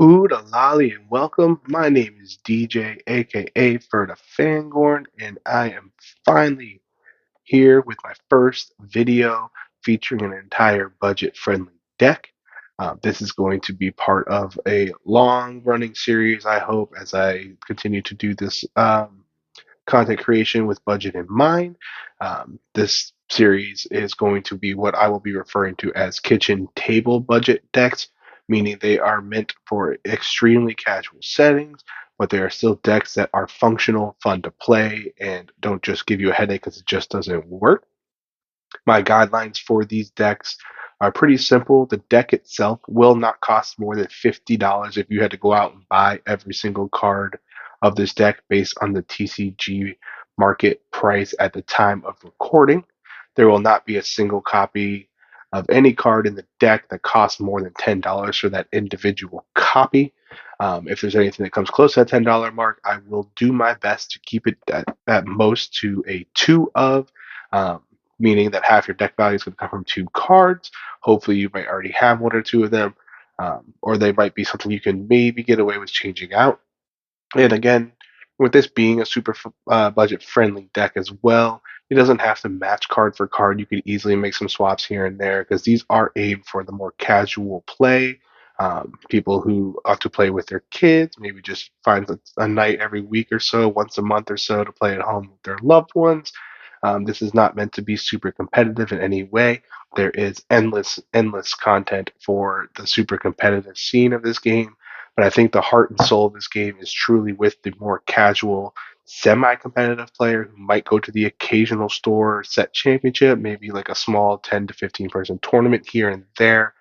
Ood Lolly and welcome. My name is DJ, aka Ferda Fangorn, and I am finally here with my first video featuring an entire budget friendly deck. This is going to be part of a long running series, I hope, as I continue to do this content creation with budget in mind. This series is going to be what I will be referring to as kitchen table budget decks, meaning they are meant for extremely casual settings, but they are still decks that are functional, fun to play, and don't just give you a headache because it just doesn't work. My guidelines for these decks are pretty simple. The deck itself will not cost more than $50 if you had to go out and buy every single card of this deck based on the TCG market price at the time of recording. There will not be a single copy of any card in the deck that costs more than $10 for that individual copy. If there's anything that comes close to that $10 mark, I will do my best to keep it at most to a two of. Um, Meaning that half your deck value is going to come from two cards. Hopefully, you might already have one or two of them, or they might be something you can maybe get away with changing out. And again, with this being a super budget friendly deck as well, it doesn't have to match card for card. You could easily make some swaps here and there because these are aimed for the more casual play. People who ought to play with their kids, maybe just find a night every week or so, once a month or so, to play at home with their loved ones. This is not meant to be super competitive in any way. There is endless content for the super competitive scene of this game, but I think the heart and soul of this game is truly with the more casual, semi-competitive player who might go to the occasional store set championship, maybe like a small 10 to 15 person tournament here and there.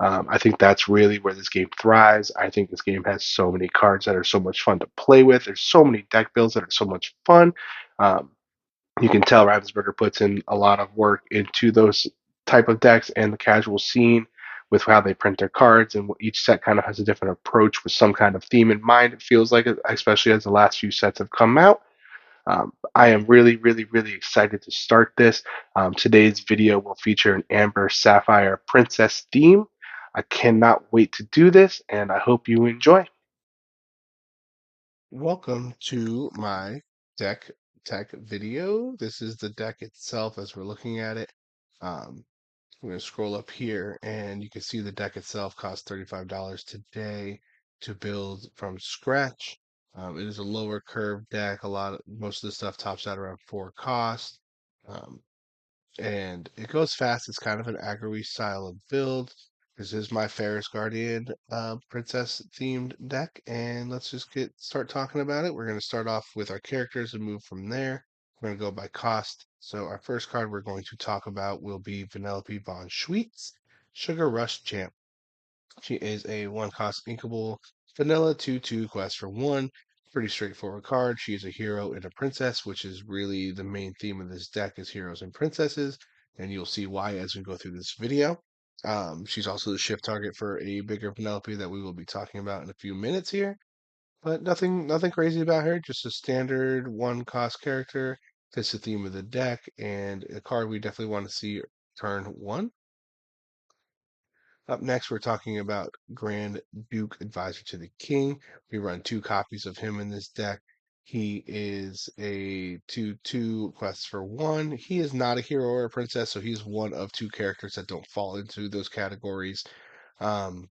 I think that's really where this game thrives. I think this game has so many cards that are so much fun to play with. There's so many deck builds that are so much fun. Um, you can tell Ravensburger puts in a lot of work into those type of decks and the casual scene with how they print their cards, and each set kind of has a different approach with some kind of theme in mind. It feels like it, especially as the last few sets have come out. I am really excited to start this. Today's video will feature an Amber Sapphire Princess theme. I cannot wait to do this, and I hope you enjoy. Welcome to my deck tech video. This is the deck itself as we're looking at it. Um, I'm going to scroll up here and you can see the deck itself costs $35 today to build from scratch. It is a lower curve deck. Most of the stuff tops out around 4 cost. Um, and it goes fast. It's kind of an aggro style of build. This is my Fairest Guardian princess themed deck, and let's just get start talking about it. We're going to start off with our characters and move from there. We're going to go by cost. So our first card we're going to talk about will be Vanellope Von Schweetz, Sugar Rush Champ. She is a 1 cost inkable vanilla 2/2 quest for 1. Pretty straightforward card. She is a hero and a princess, which is really the main theme of this deck is heroes and princesses, and you'll see why as we go through this video. She's also the shift target for a bigger Penelope that we will be talking about in a few minutes here. But nothing crazy about her, just a standard 1 cost character. Fits the theme of the deck, and a card we definitely want to see turn 1. Up next, we're talking about Grand Duke Advisor to the King. We run 2 copies of him in this deck. He is a 2/2 quest for 1. He is not a hero or a princess, so he's one of 2 characters that don't fall into those categories. Um,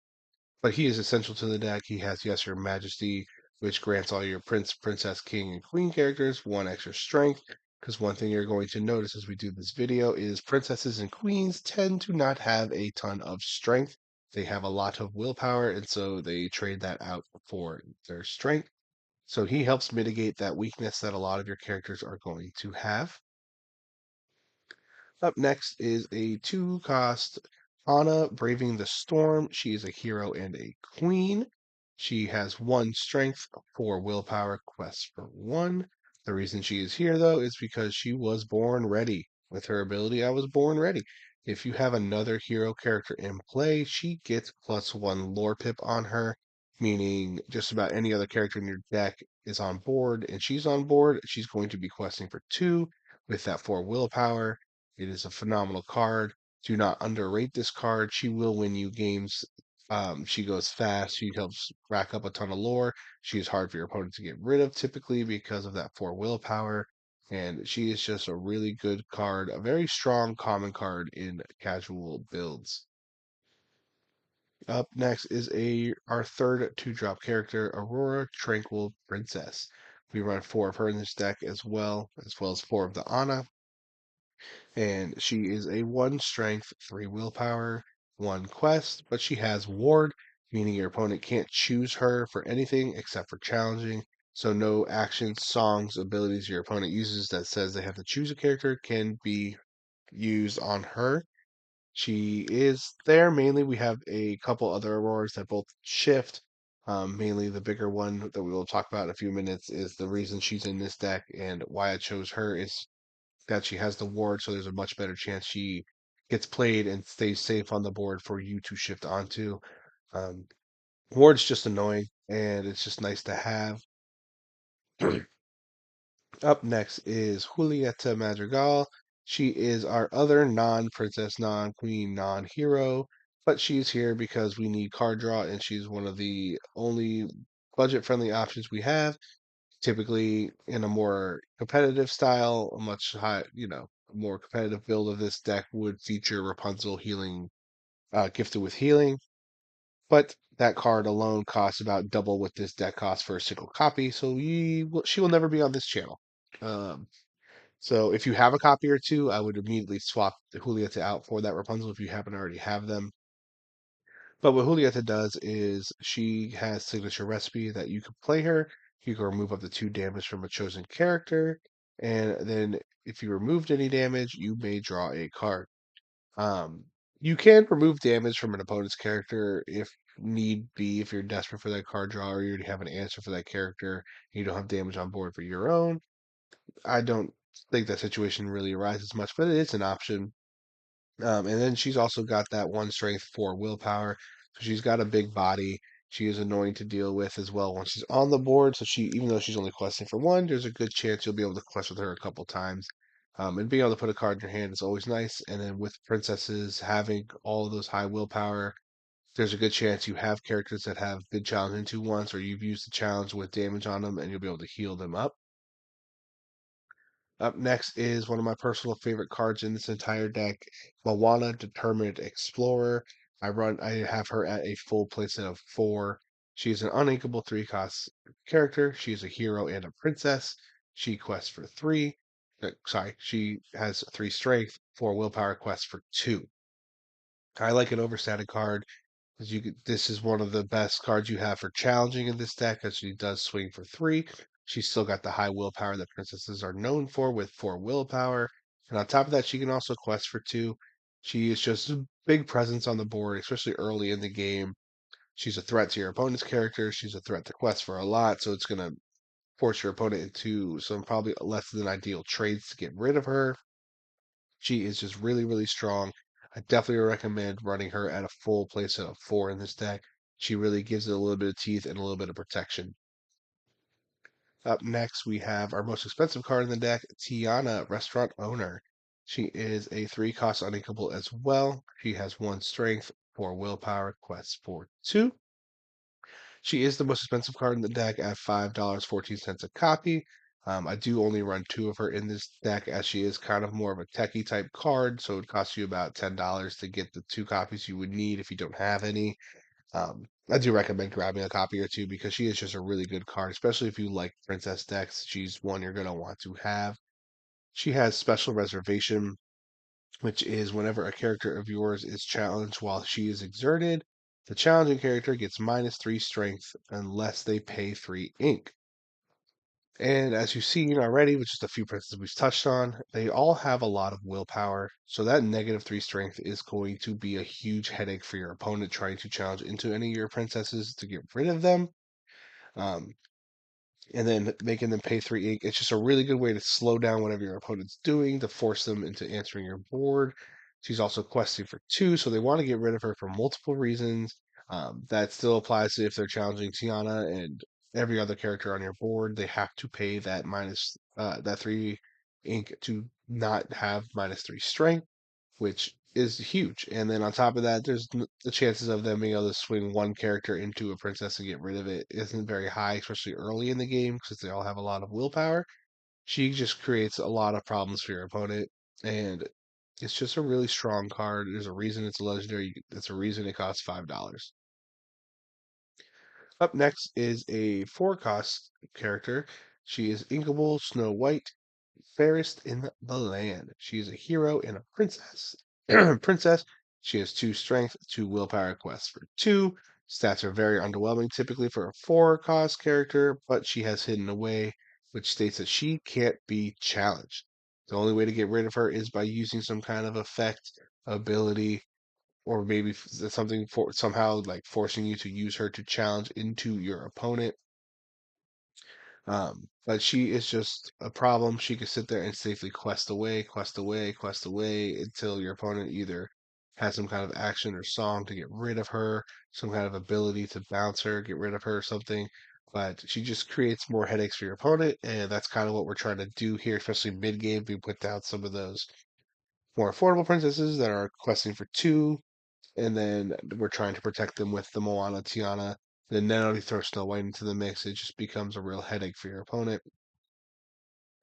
but he is essential to the deck. He has Yes, Your Majesty, which grants all your prince, princess, king, and queen characters 1 extra strength. Because one thing you're going to notice as we do this video is princesses and queens tend to not have a ton of strength. They have a lot of willpower, and so they trade that out for their strength. So he helps mitigate that weakness that a lot of your characters are going to have. Up next is a 2 cost Anna Braving the Storm. She is a hero and a queen. She has 1 strength, 4 willpower, quests for 1. The reason she is here, though, is because she was born ready. With her ability, I was born ready. If you have another hero character in play, she gets +1 lore pip on her, meaning just about any other character in your deck is on board and she's on board. She's going to be questing for 2 with that 4 willpower. It is a phenomenal card. Do not underrate this card. She will win you games She goes fast. She helps rack up a ton of lore. She is hard for your opponent to get rid of typically because of that 4 willpower. And she is just a really good card, a very strong common card in casual builds. Up next is our third 2-drop character, Aurora Tranquil Princess. We run 4 of her in this deck as well as 4 of the Ana. And she is a 1 strength, 3 willpower, 1 quest, but she has ward, meaning your opponent can't choose her for anything except for challenging. So no actions, songs, abilities your opponent uses that says they have to choose a character can be used on her. She is there. Mainly, we have a couple other Auroras that both shift. Mainly, the bigger one that we will talk about in a few minutes is the reason she's in this deck, and why I chose her is that she has the ward, so there's a much better chance she gets played and stays safe on the board for you to shift onto. Um, Ward's just annoying, and it's just nice to have. Up next is Julieta Madrigal. She is our other non-princess, non-queen, non-hero, but she's here because we need card draw, and she's one of the only budget-friendly options we have. Typically, in a more competitive style, a much a more competitive build of this deck would feature Rapunzel healing, gifted with healing. But that card alone costs about double what this deck costs for a single copy, so she will never be on this channel. Um, so if you have a copy or two, I would immediately swap the Julieta out for that Rapunzel if you happen to already have them. But what Julieta does is she has signature recipe that you can play her. You can remove up to 2 damage from a chosen character, and then if you removed any damage, you may draw a card. Um, you can remove damage from an opponent's character if need be, if you're desperate for that card draw or you already have an answer for that character, and you don't have damage on board for your own. I don't think that situation really arises much, but it is an option. And then she's also got that 1 strength, 4 willpower. So she's got a big body. She is annoying to deal with as well once she's on the board. So even though she's only questing for 1, there's a good chance you'll be able to quest with her a couple times. And being able to put a card in your hand is always nice. And then with princesses having all of those high willpower, there's a good chance you have characters that have been challenged into once, or you've used the challenge with damage on them, and you'll be able to heal them up. Up next is one of my personal favorite cards in this entire deck, Moana, Determined Explorer. I have her at a full playset of 4. She is an uninkable 3 cost character. She is a hero and a princess. She quests for 3. She has 3 strength, 4 willpower, quests for 2. I like an overstated card. This is one of the best cards you have for challenging in this deck, as she does swing for 3. She's still got the high willpower that princesses are known for with 4 willpower. And on top of that, she can also quest for 2. She is just a big presence on the board, especially early in the game. She's a threat to your opponent's character. She's a threat to quest for a lot, so it's going to force your opponent into some probably less than ideal trades to get rid of her. She is just really, really strong. I definitely recommend running her at a full playset of 4 in this deck. She really gives it a little bit of teeth and a little bit of protection. Up next, we have our most expensive card in the deck, Tiana, Restaurant Owner. She is a 3 cost uninkable as well. She has 1 strength, 4 willpower, quests for 2. She is the most expensive card in the deck at $5.14 a copy. I do only run 2 of her in this deck as she is kind of more of a techie type card, so it costs you about $10 to get the 2 copies you would need if you don't have any. I do recommend grabbing a copy or two because she is just a really good card, especially if you like princess decks. She's one you're going to want to have. She has special reservation, which is whenever a character of yours is challenged while she is exerted, the challenging character gets -3 strength unless they pay 3 ink. And as you've seen already, with just a few princesses we've touched on, they all have a lot of willpower. So that -3 strength is going to be a huge headache for your opponent trying to challenge into any of your princesses to get rid of them. Um, and then making them pay 3 ink. It's just a really good way to slow down whatever your opponent's doing to force them into answering your board. She's also questing for 2, so they want to get rid of her for multiple reasons. That still applies to if they're challenging Tiana and every other character on your board. They have to pay that 3 ink to not have -3 strength, which is huge. And then on top of that, the chances of them being able to swing one character into a princess and get rid of it isn't very high, especially early in the game because they all have a lot of willpower. She just creates a lot of problems for your opponent, and it's just a really strong card. There's a reason it's a legendary. That's a reason it costs $5. Up next is a four cost character. She is Inkable Snow White, Fairest in the land. She is a hero and a princess. Princess. She has 2 strength, 2 willpower quests for 2. Stats are very underwhelming typically for a 4 cost character, but she has hidden away, which states that she can't be challenged. The only way to get rid of her is by using some kind of effect, ability, or maybe something for somehow like forcing you to use her to challenge into your opponent. But she is just a problem. She can sit there and safely quest away, quest away, quest away until your opponent either has some kind of action or song to get rid of her, some kind of ability to bounce her, get rid of her, or something. But she just creates more headaches for your opponent, and that's kind of what we're trying to do here, especially mid game. We put down some of those more affordable princesses that are questing for 2, and then we're trying to protect them with the Moana Tiana. Then not only throw Snow White into the mix, it just becomes a real headache for your opponent.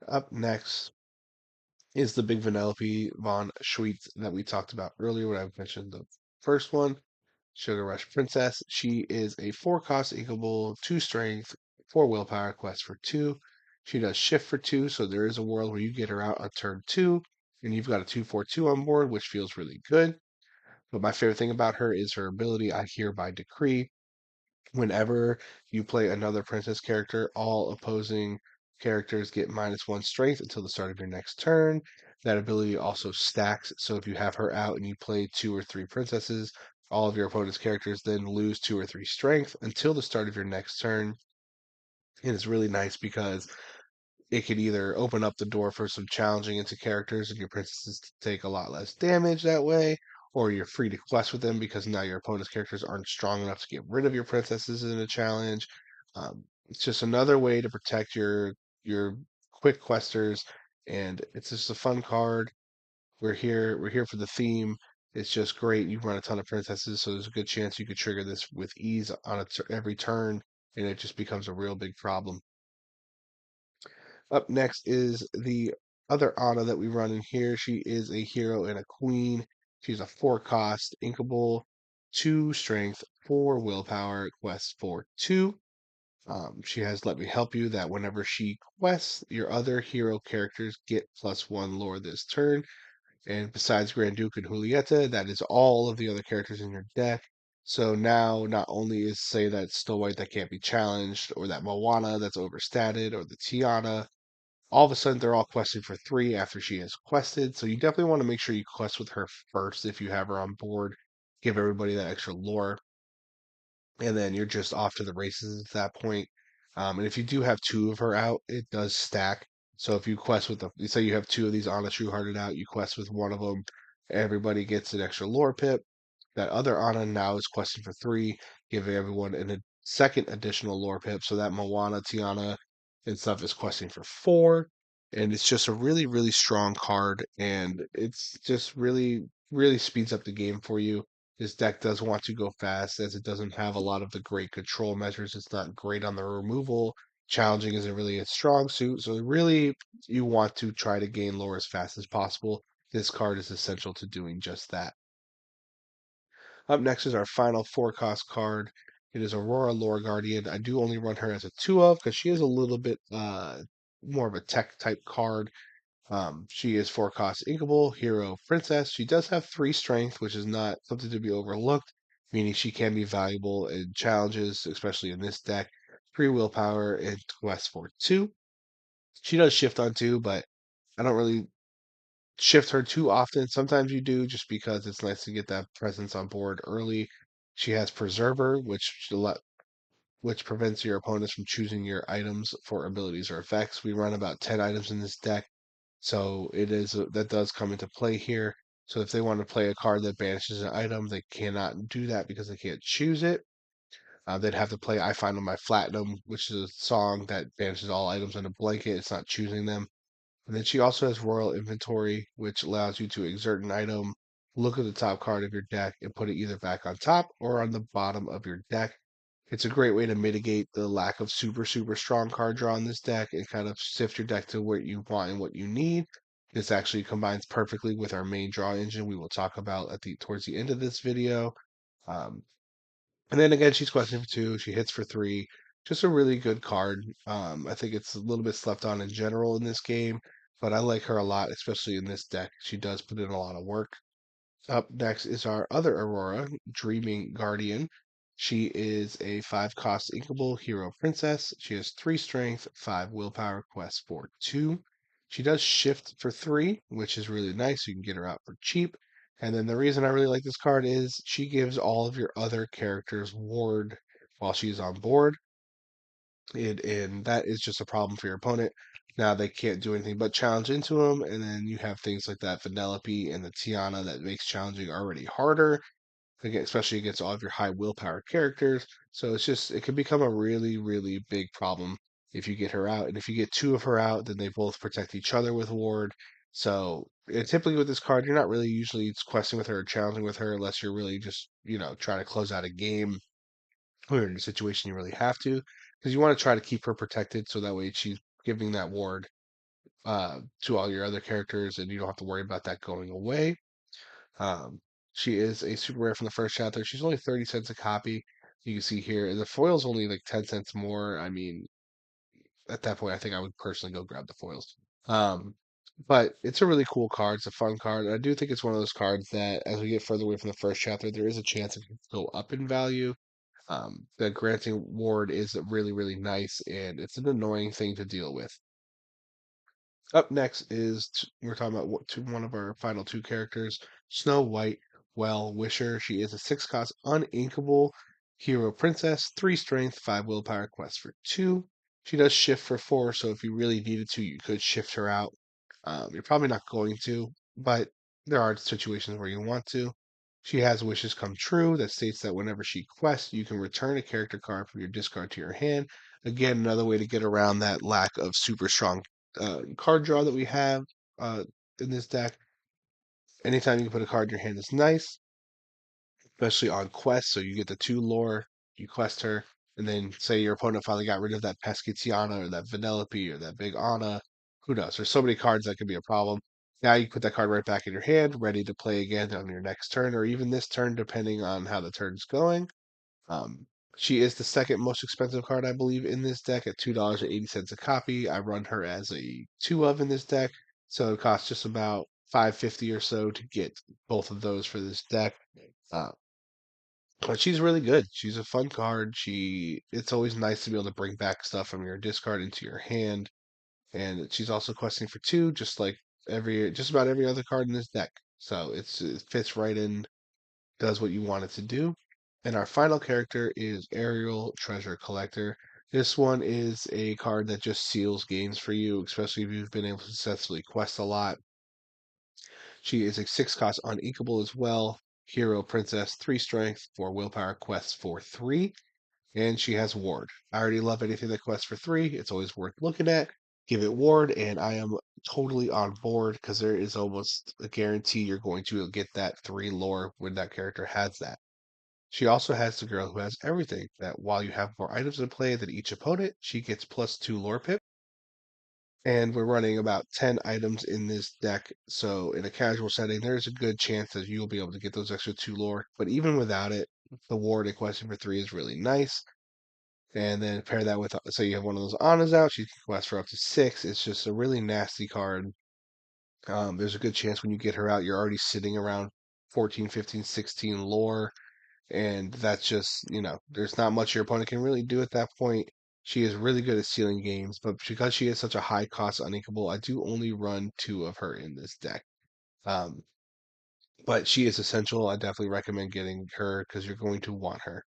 Up next is the big Vanellope von Schweetz that we talked about earlier when I mentioned the first one, Sugar Rush Princess. She is a 4 cost inkable, 2 strength, 4 willpower quest for 2. She does shift for 2, so there is a world where you get her out on turn 2, and you've got a 2/4/2 on board, which feels really good. But my favorite thing about her is her ability, I hereby decree. Whenever you play another princess character, all opposing characters get -1 strength until the start of your next turn. That ability also stacks, so if you have her out and you play 2 or 3 princesses, all of your opponent's characters then lose 2 or 3 strength until the start of your next turn. And it's really nice because it could either open up the door for some challenging into characters and your princesses take a lot less damage that way, or you're free to quest with them because now your opponent's characters aren't strong enough to get rid of your princesses in a challenge. It's just another way to protect your quick questers, and it's just a fun card. We're here for the theme. It's just great. You run a ton of princesses, so there's a good chance you could trigger this with ease on every turn, and it just becomes a real big problem. Up next is the other Anna that we run in here. She is a hero and a queen. She's a 4 cost, inkable, 2 strength, 4 willpower, quest for 2. She has Let Me Help You that whenever she quests, your other hero characters get +1 lore this turn. And besides Grand Duke and Julieta, that is all of the other characters in your deck. So now, not only is say that Snow White that can't be challenged, or that Moana that's overstated, or the Tiana, all of a sudden they're all questing for 3 after she has quested. So you definitely want to make sure you quest with her first if you have her on board. Give everybody that extra lore, and then you're just off to the races at that point. And if you do have 2 of her out, it does stack. So if you quest with you say you have 2 of these Honest True Hearted out, you quest with one of them, everybody gets an extra lore pip. That other Anna now is questing for 3, giving everyone a second additional lore pip. So that Moana, Tiana, and stuff is questing for 4. And it's just a really, really strong card. And it's just really, really speeds up the game for you. This deck does want to go fast as it doesn't have a lot of the great control measures. It's not great on the removal. Challenging isn't really its strong suit. So really, you want to try to gain lore as fast as possible. This card is essential to doing just that. Up next is our final 4 cost card. It is Aurora Lore Guardian. I do only run her as a 2 of because she is a little bit more of a tech type card. She is 4 cost inkable, hero, princess. She does have 3 strength, which is not something to be overlooked, meaning she can be valuable in challenges, especially in this deck. 3 willpower and quest for 2. She does shift on 2, but I don't really shift her too often. Sometimes you do just because it's nice to get that presence on board early. She has Preserver, which prevents your opponents from choosing your items for abilities or effects. We run about 10 items in this deck, so that does come into play here. So if they want to play a card that banishes an item, they cannot do that because they can't choose it. They'd have to play I Find on My Platinum, which is a song that banishes all items in a blanket. It's not choosing them. And then she also has Royal Inventory, which allows you to exert an item look at the top card of your deck and put it either back on top or on the bottom of your deck. It's a great way to mitigate the lack of super strong card draw in this deck and kind of sift your deck to what you want and what you need. This actually combines perfectly with our main draw engine we will talk about at the towards the end of this video. Um, and then again, she's questing for two. She hits for three. Just a really good card. I think it's a little bit slept on in general in this game, but I like her a lot, especially in this deck. She does put in a lot of work. Up next is our other Aurora, Dreaming Guardian. She is a 5 cost inkable hero princess. She has 3 strength, 5 willpower, quest for 2. She does shift for 3, which is really nice. You can get her out for cheap. And then the reason I really like this card is she gives all of your other characters ward while she's on board. And that is just a problem for your opponent. Now they can't do anything but challenge into them, and then you have things like that Vanellope and the Tiana that makes challenging already harder, again, especially against all of your high willpower characters. So it can become a really big problem if you get her out. And if you get two of her out, then they both protect each other with ward. So typically with this card, you're not really usually questing with her or challenging with her unless you're really just, trying to close out a game or in a situation you really have to, because you want to try to keep her protected so that way she's giving that ward to all your other characters and you don't have to worry about that going away. Um, she is a super rare from the first chapter. She's only 30 cents a copy. You can see here the foil's only like 10 cents more. I mean, at that point, I think I would personally go grab the foils. Um, but it's a really cool card. It's a fun card. I do think it's one of those cards that, as we get further away from the first chapter, there is a chance it could go up in value. The granting ward is really nice, and it's an annoying thing to deal with. Up next is we're talking about one of our final two characters, Snow White Well Wisher. She is a 6 cost uninkable hero princess, 3 strength, 5 willpower, quest for 2. She does shift for 4, so if you really needed to, you could shift her out. You're probably not going to, but there are situations where you want to. She has wishes come true that states that whenever she quests, you can return a character card from your discard to your hand. Again, another way to get around that lack of super strong card draw that we have uh, in this deck. Anytime you can put a card in your hand is nice, especially on quest. So you get the 2 lore, you quest her, and then say your opponent finally got rid of that pesky Tiana or that Vanellope or that big Anna. Who knows? There's so many cards that could be a problem. Now you put that card right back in your hand, ready to play again on your next turn or even this turn, depending on how the turn's going. Um, she is the second most expensive card, I believe, in this deck at $2.80 a copy. I run her as a 2 of in this deck, so it costs just about 550 or so to get both of those for this deck. Uh, but she's really good. She's a fun card. It's always nice to be able to bring back stuff from your discard into your hand, and she's also questing for 2, just like just about every other card in this deck. So it fits right in, does what you want it to do. And our final character is Ariel Treasure Collector. This one is a card that just seals games for you, especially if you've been able to successfully quest a lot. She is a 6 cost uninkable as well. Hero Princess, 3 strength, 4 willpower, quests for 3. And she has ward. I already love anything that quests for 3. It's always worth looking at. Give it ward, and I am totally on board because there is almost a guarantee you're going to get that 3 lore when that character has that. She also has the girl who has everything, that while you have more items in play than each opponent, she gets +2 lore pip. And we're running about 10 items in this deck, so in a casual setting, there's a good chance that you'll be able to get those extra 2 lore. But even without it, the ward in question for 3 is really nice. And then pair that with, so you have one of those Annas out, she can quest for up to 6. It's just a really nasty card. There's a good chance when you get her out, you're already sitting around 14, 15, 16 lore. And that's just, there's not much your opponent can really do at that point. She is really good at sealing games, but because she is such a high cost uninkable, I do only run 2 of her in this deck. Um, but she is essential. I definitely recommend getting her because you're going to want her.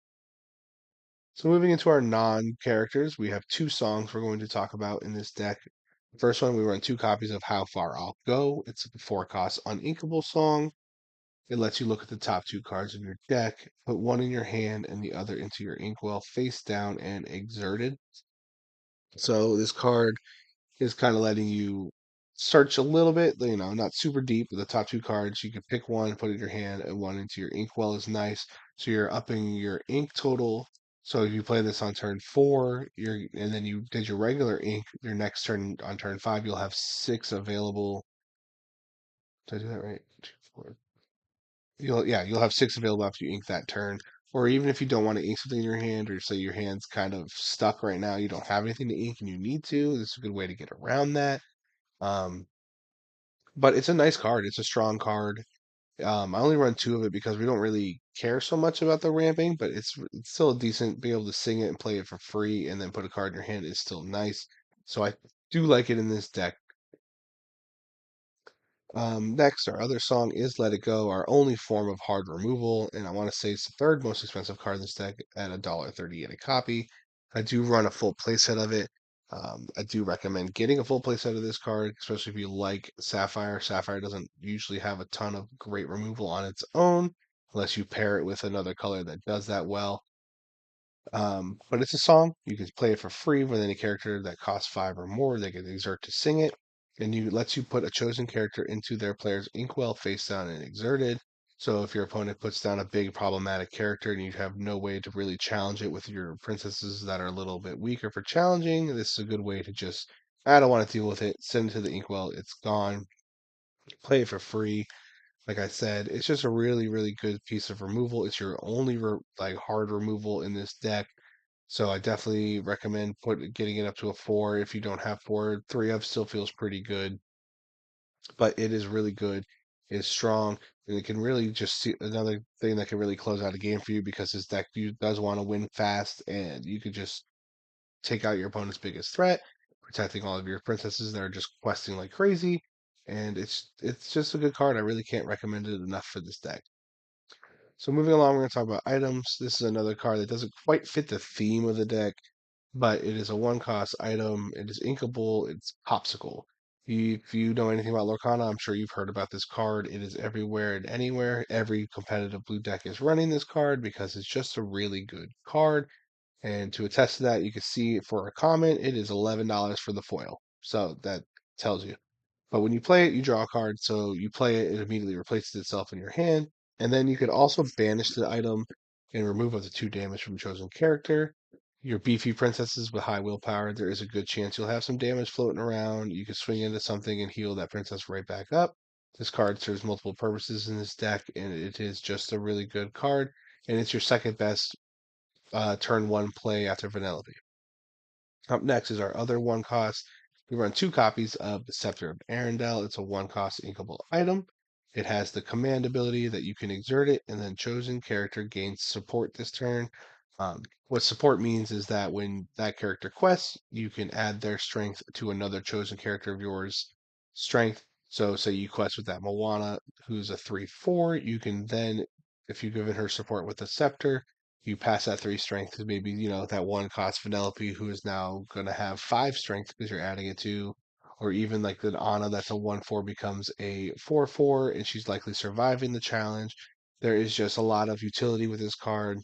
So moving into our non-characters, we have 2 songs we're going to talk about in this deck. The first one, we run 2 copies of How Far I'll Go. It's a 4 cost uninkable song. It lets you look at the top 2 cards of your deck, put one in your hand and the other into your inkwell face down and exerted. So this card is kind of letting you search a little bit, not super deep, but the top two cards, you can pick one, put it in your hand, and one into your inkwell is nice. So you're upping your ink total. So if you play this on turn four, and then you did your regular ink, your next turn on turn five, you'll have six available. Did I do that right? Two, four. You'll have six available after you ink that turn. Or even if you don't want to ink something in your hand, or say your hand's kind of stuck right now, you don't have anything to ink and you need to, this is a good way to get around that. Um, but it's a nice card. It's a strong card. I only run two of it because we don't really care so much about the ramping, but it's still a decent. Be able to sing it and play it for free, and then put a card in your hand is still nice. So I do like it in this deck. Next, our other song is Let It Go, our only form of hard removal, and I want to say it's the third most expensive card in this deck at $1.38 a copy. I do run a full playset of it. I do recommend getting a full playset of this card, especially if you like Sapphire. Sapphire doesn't usually have a ton of great removal on its own, unless you pair it with another color that does that well. But it's a song. You can play it for free with any character that costs five or more. They can exert to sing it, and you lets you put a chosen character into their player's inkwell face down and exerted. So if your opponent puts down a big problematic character and you have no way to really challenge it with your princesses that are a little bit weaker for challenging, this is a good way to just, I don't want to deal with it. Send it to the inkwell. It's gone. Play it for free. Like I said, it's just a really, really good piece of removal. It's your only like hard removal in this deck. So I definitely recommend getting it up to a four. If you don't have four, three of still feels pretty good, but it is really good. It's strong, and it can really just see another thing that can really close out a game for you because this deck does want to win fast, and you could just take out your opponent's biggest threat, protecting all of your princesses that are just questing like crazy. And it's just a good card. I really can't recommend it enough for this deck. So moving along, we're going to talk about items. This is another card that doesn't quite fit the theme of the deck, but it is a one cost item. It is inkable. It's Popsicle. If you know anything about Lorcana, I'm sure you've heard about this card. It is everywhere and anywhere. Every competitive blue deck is running this card because it's just a really good card. And to attest to that, you can see for a comment, it is $11 for the foil. So that tells you. But when you play it, you draw a card. So you play it, it immediately replaces itself in your hand. And then you could also banish the item and remove up to two damage from a chosen character. Your beefy princesses with high willpower, there is a good chance you'll have some damage floating around. You can swing into something and heal that princess right back up. This card serves multiple purposes in this deck, and it is just a really good card. And it's your second best turn one play after Vanellope. Up next is our other one cost. We run two copies of the Scepter of Arendelle. It's a one cost inkable item. It has the command ability that you can exert it, and then chosen character gains support this turn. What support means is that when that character quests, you can add their strength to another chosen character of yours' strength. So, say you quest with that Moana, who's a 3/4, you can then, if you've given her support with the scepter, you pass that three strength to maybe, that one cost Penelope who is now going to have five strength because you're adding it to, or even like the Anna that's a 1/4 becomes a 4/4 and she's likely surviving the challenge. There is just a lot of utility with this card.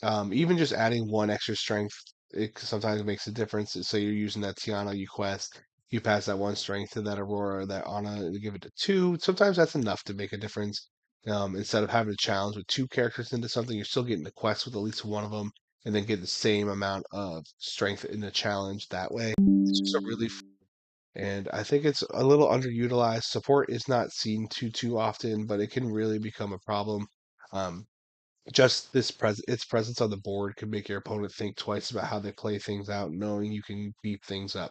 Even just adding one extra strength, it sometimes makes a difference. So you're using that Tiana, you quest, you pass that one strength to that Aurora, that Anna, and give it to two. Sometimes that's enough to make a difference. Instead of having to challenge with two characters into something, you're still getting the quest with at least one of them, and then get the same amount of strength in the challenge that way. It's just a really, and I think it's a little underutilized. Support is not seen too often, but it can really become a problem. Um, just its presence on the board can make your opponent think twice about how they play things out, knowing you can beat things up.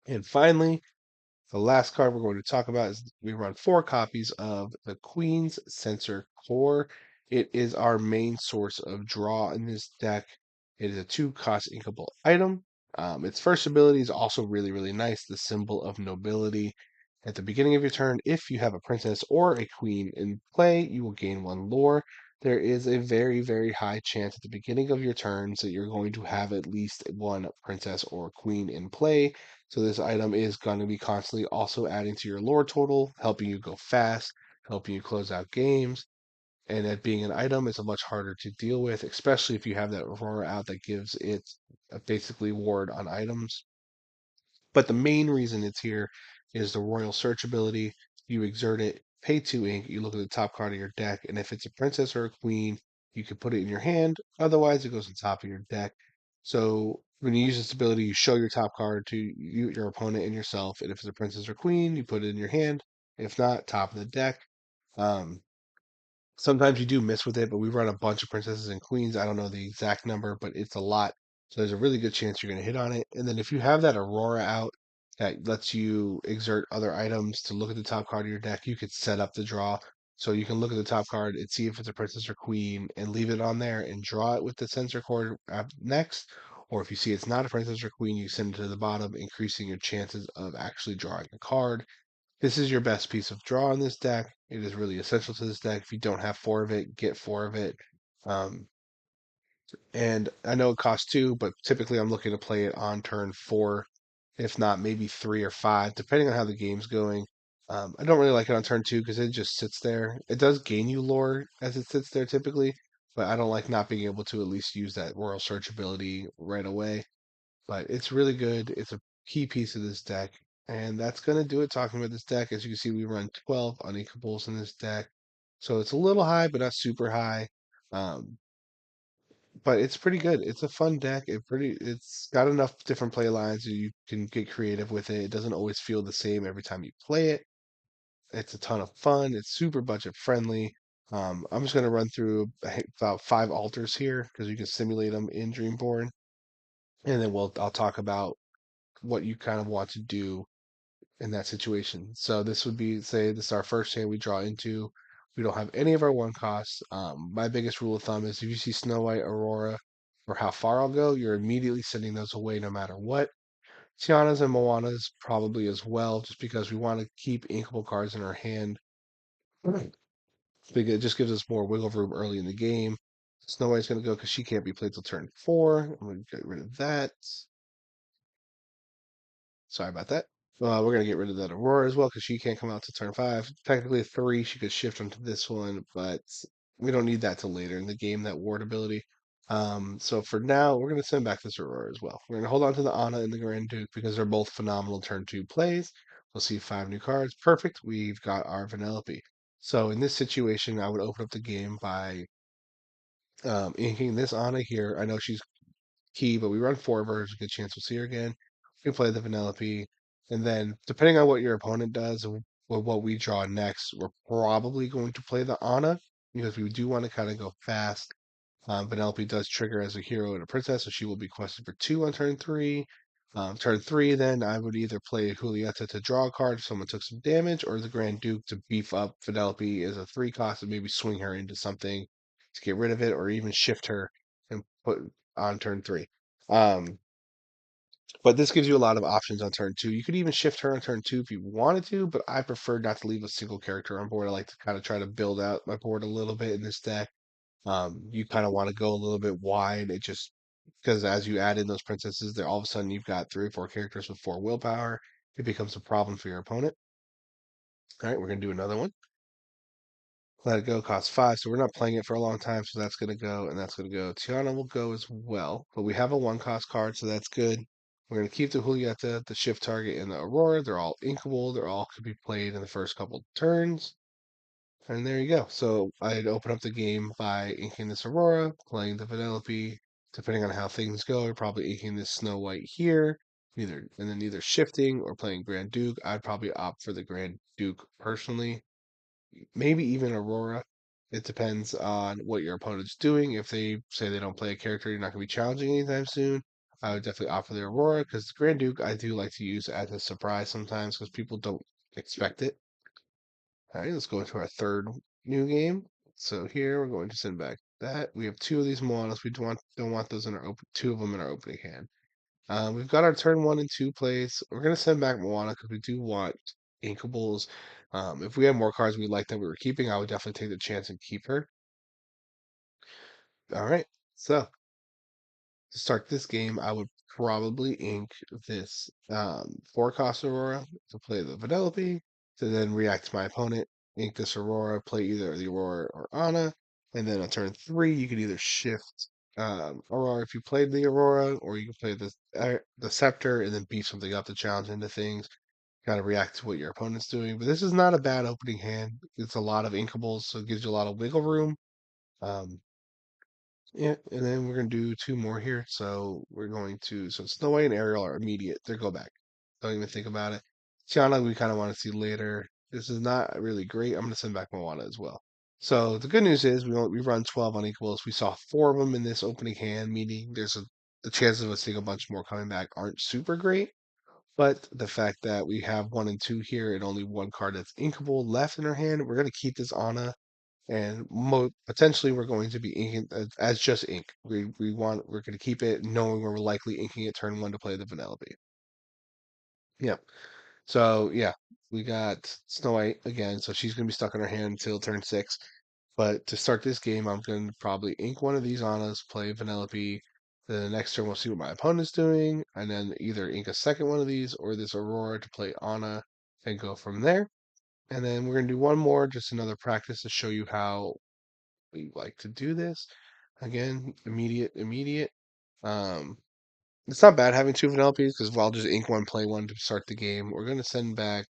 And finally, the last card we're going to talk about is we run four copies of the Queen's Censor Core. It is our main source of draw in this deck. It is a two-cost inkable item. Its first ability is also really, really nice, the Symbol of Nobility. At the beginning of your turn, if you have a princess or a queen in play, you will gain one lore. There is a very, very high chance at the beginning of your turns that you're going to have at least one princess or queen in play. So this item is going to be constantly also adding to your lore total, helping you go fast, helping you close out games. And it being an item is a much harder to deal with, especially if you have that Aurora out that gives it basically ward on items. But the main reason it's here is the Royal Search ability. You exert it, pay 2 ink, you look at the top card of your deck, and if it's a princess or a queen, you can put it in your hand. Otherwise, it goes on top of your deck. So when you use this ability, you show your top card to you, your opponent, and yourself. And if it's a princess or queen, you put it in your hand. If not, top of the deck. Um, Sometimes you do miss with it, but we run a bunch of princesses and queens. I don't know the exact number, but it's a lot. So there's a really good chance you're going to hit on it. And then if you have that Aurora out that lets you exert other items to look at the top card of your deck, you could set up the draw. So you can look at the top card and see if it's a princess or queen and leave it on there and draw it with the sensor cord next. Or if you see it's not a princess or queen, you send it to the bottom, increasing your chances of actually drawing a card. This is your best piece of draw in this deck. It is really essential to this deck. If you don't have four of it, get four of it. Um, and I know it costs two, but typically I'm looking to play it on turn four, if not maybe three or five, depending on how the game's going. I don't really like it on turn two because it just sits there. It does gain you lore as it sits there typically, but I don't like not being able to at least use that Royal Search ability right away. But it's really good. It's a key piece of this deck. And that's going to do it talking about this deck. As you can see, we run 12 unequables in this deck. So it's a little high, but not super high. Um, but it's pretty good. It's a fun deck. It's got enough different play lines so you can get creative with it. It doesn't always feel the same every time you play it. It's a ton of fun. It's super budget friendly. I'm just going to run through about 5 altars here because you can simulate them in Dreamborn, and then I'll talk about what you kind of want to do in that situation. So this would be, say, this is our first hand we draw into. We don't have any of our one costs. My biggest rule of thumb is if you see Snow White, Aurora, or how far I'll go, you're immediately sending those away no matter what. Tiana's and Moana's probably as well, just because we want to keep inkable cards in our hand. Right. Because it just gives us more wiggle room early in the game. Snow White's going to go because she can't be played till turn four. I'm going to get rid of that. Sorry about that. We're gonna get rid of that Aurora as well because she can't come out to turn five. Technically, three she could shift onto this one, but we don't need that till later in the game. That ward ability. So for now, we're gonna send back this Aurora as well. We're gonna hold on to the Ana and the Grand Duke because they're both phenomenal turn two plays. We'll see 5 new cards. Perfect. We've got our Vanellope. So in this situation, I would open up the game by inking this Ana here. I know she's key, but we run four of her. There's a good chance we'll see her again. We play the Vanellope, and then depending on what your opponent does or what we draw next, we're probably going to play the Ana because we do want to kind of go fast. Vanellope does trigger as a hero and a princess, so she will be quested for two on turn three. Turn three, then I would either play Julieta to draw a card if someone took some damage, or the Grand Duke to beef up Vanellope as a 3 cost and maybe swing her into something to get rid of it, or even shift her and put on turn three. Um, but this gives you a lot of options on turn two. You could even shift her on turn two if you wanted to, but I prefer not to leave a single character on board. I like to kind of try to build out my board a little bit in this deck. You kind of want to go a little bit wide. It just because as you add in those princesses, there all of a sudden you've got 3 or 4 characters with 4 willpower. It becomes a problem for your opponent. All right, we're gonna do another one. Let it go costs 5, so we're not playing it for a long time, so that's gonna go and that's gonna go. Tiana will go as well, but we have a 1 cost card, so that's good. We're gonna keep the Julieta, the shift target, and the Aurora. They're all inkable. They're all could be played in the first couple turns. And there you go. So I'd open up the game by inking this Aurora, playing the Vanellope. Depending on how things go, probably inking this Snow White here, either shifting or playing Grand Duke. I'd probably opt for the Grand Duke personally, maybe even Aurora. It depends on what your opponent's doing. If they say they don't play a character you're not going to be challenging anytime soon, I would definitely opt for the Aurora because the Grand Duke I do like to use as a surprise sometimes because people don't expect it. All right, let's go into our third new game. So here we're going to send back that. We have 2 of these Moanas. We don't want those in our 2 of them in our opening hand. We've got our turn 1 and 2 plays. We're gonna send back Moana because we do want inkables. If we had more cards we like that we were keeping, I would definitely take the chance and keep her. All right. So to start this game, I would probably ink this 4 cost Aurora to play the Vanellope, to then react to my opponent, ink this Aurora, play either the Aurora or Ana, and then on turn 3, you could either shift Aurora if you played the Aurora, or you can play the Scepter and then beat something up to challenge into things. kind of react to what your opponent's doing. But this is not a bad opening hand. It's a lot of inkables, so it gives you a lot of wiggle room. Um, yeah, and then we're gonna do two more here. So we're going to Snow White and Ariel are immediate. They go back. Don't even think about it. Tiana, we kind of want to see later. This is not really great. I'm gonna send back Moana as well. So the good news is we run 12 unequals. We saw four of them in this opening hand, meaning the chances of us seeing a bunch more coming back aren't super great. But the fact that we have one and two here and only one card that's inkable left in our hand, we're gonna keep this Anna and potentially we're going to be inking as just ink. We're going to keep it knowing we're likely inking it turn one to play the Vanellope. Yep. So yeah, we got Snow White again. So she's going to be stuck in her hand until turn six. But to start this game, I'm going to probably ink one of these Annas, play Vanellope. The next turn, we'll see what my opponent's doing, and then either ink a second one of these or this Aurora to play Anna and go from there. And then we're going to do one more, just another practice to show you how we like to do this. Again, immediate. Um, it's not bad having two Vanellope's because I'll just ink one, play one to start the game. We're gonna send back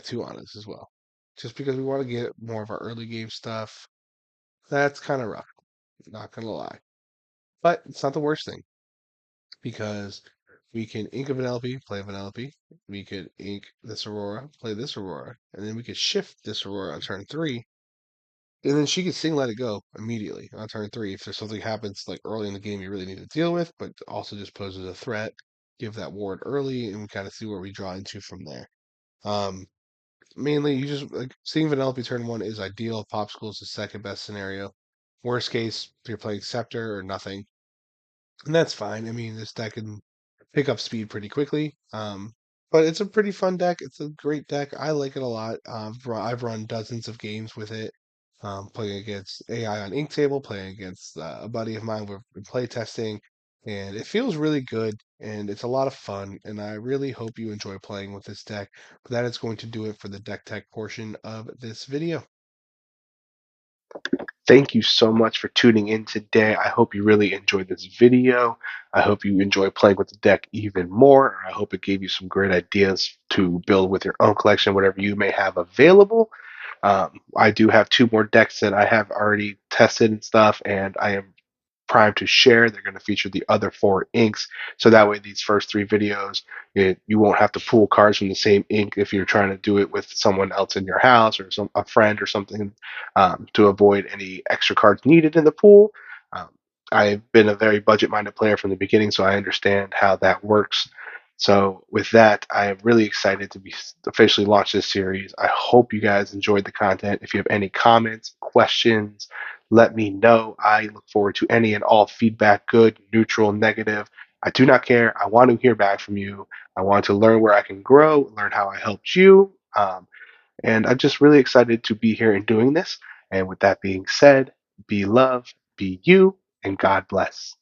two on us as well, just because we want to get more of our early game stuff. That's kind of rough, not gonna lie, but it's not the worst thing because we can ink a Vanellope, play a Vanellope. We could ink this Aurora, play this Aurora, and then we could shift this Aurora on turn three. And then she could sing Let It Go immediately on turn three if there's something happens like early in the game you really need to deal with, but also just poses a threat. Give that ward early, and we kind of see where we draw into from there. Um, Mainly, you just like seeing Vanellope turn one is ideal. Popsicle is the second best scenario. Worst case, you're playing Scepter or nothing, and that's fine. I mean, this deck can pick up speed pretty quickly. But it's a pretty fun deck. It's a great deck. I like it a lot. I've run dozens of games with it. Playing against AI on Inktable, playing against a buddy of mine. We've been play testing, and it feels really good. And it's a lot of fun. And I really hope you enjoy playing with this deck. But that is going to do it for the deck tech portion of this video. Thank you so much for tuning in today. I hope you really enjoyed this video. I hope you enjoy playing with the deck even more. I hope it gave you some great ideas to build with your own collection, whatever you may have available. I do have two more decks that I have already tested and stuff, and I am Prime to share. They're going to feature the other four inks. So that way, these first three videos, you won't have to pull cards from the same ink if you're trying to do it with someone else in your house or a friend or something to avoid any extra cards needed in the pool. Um, I've been a very budget minded player from the beginning, so I understand how that works. So, with that, I am really excited to be officially launch this series. I hope you guys enjoyed the content. If you have any comments, questions, let me know. I look forward to any and all feedback, good, neutral, negative. I do not care. I want to hear back from you. I want to learn where I can grow, learn how I helped you. And I'm just really excited to be here and doing this. And with that being said, be love, be you, and God bless.